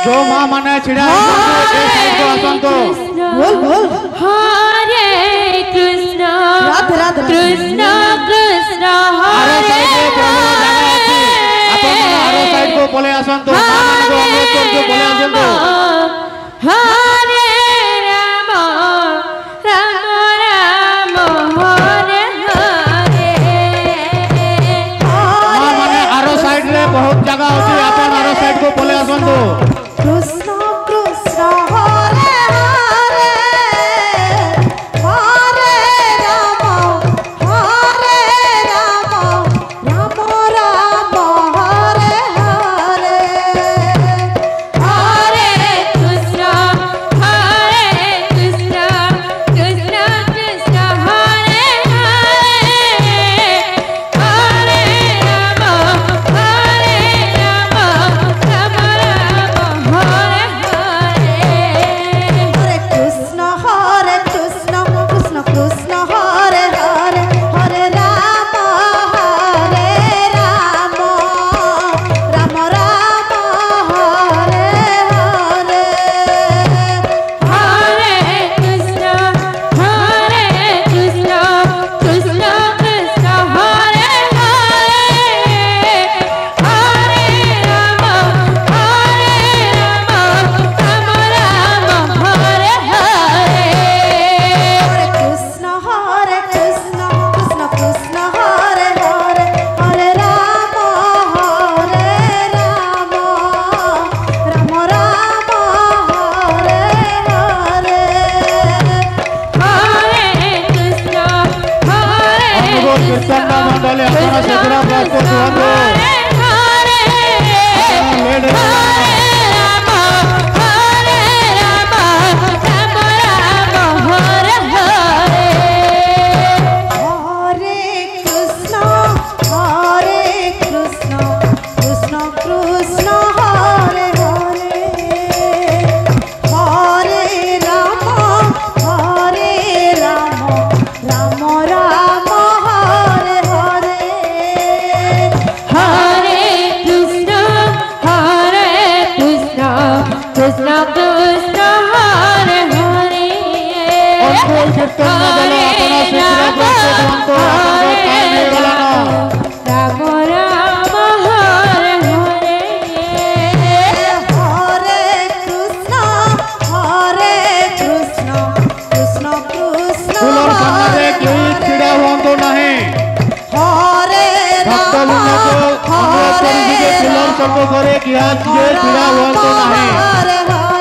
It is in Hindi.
जो माँ माने छिड़ा बोल बोल हरे कृष्ण कृष्ण कृष्ण हरे हरे साइड को बोले आसंतो हरे राम राम राम हरे हरे माने आरो साइड रे बहुत जगह होती अपन आरो साइड को बोले आसंतो कृष्ण कृष्ण हरे हरे हरे राम राम राम हरे हरे हरे कृष्ण कृष्ण कृष्ण कृष्ण हरे हरे हरे राम राम राम हरे हरे हरे कृष्ण कृष्ण कृष्ण हरे हरे हरे राम राम राम हरे हरे हरे कृष्ण कृष्ण कृष्ण कृष्ण हरे हरे हरे राम राम हरे हरे हरे कृष्ण कृष्ण कृष्ण हरे हरे हरे राम राम राम हरे हरे हरे कृष्ण कीर्तन मंडली अपना सगरा प्रस्तुत हुआ हरे कृष्ण कृष्ण कृष्ण हरे हरे हरे राम राम राम हरे हरे हरे कृष्ण कृष्ण कृष्ण कृष्ण हरे हरे कीर्तन मंडली अपना सगरा प्रस्तुत हुआ राम राम हरे हरे हरे कृष्ण कृष्ण कृष्ण फूलों सामने कोई छिड़ा हुआ तो नहीं हरे भक्त लोगों को फूलों सबको करे कि आज ये छिड़ा हुआ तो नहीं हरे हरे